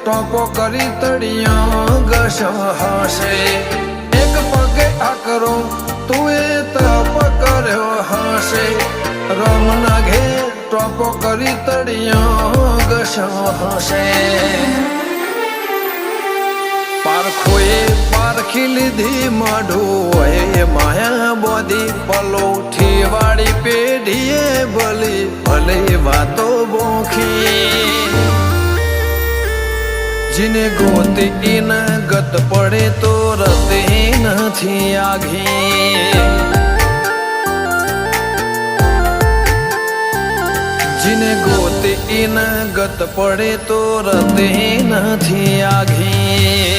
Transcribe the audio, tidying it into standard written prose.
ટોપો કરી તળિયા ઘસ હશે એક પગે આકરો તું એ તપ કર્યો હશે રમના ઘેર ટોપો કરી તળિયા ઘસ હશે પારખોએ પારખી લીધી માઢું એ માયા બોધી પલોઠી વાળી પેઢીએ ભલી ભલે વાતો બોખી જીને ગોતી ન ગત પડે તો રતે નથી આઘી જીને ગોતી ન ગત પડે તો રતે નથી આઘી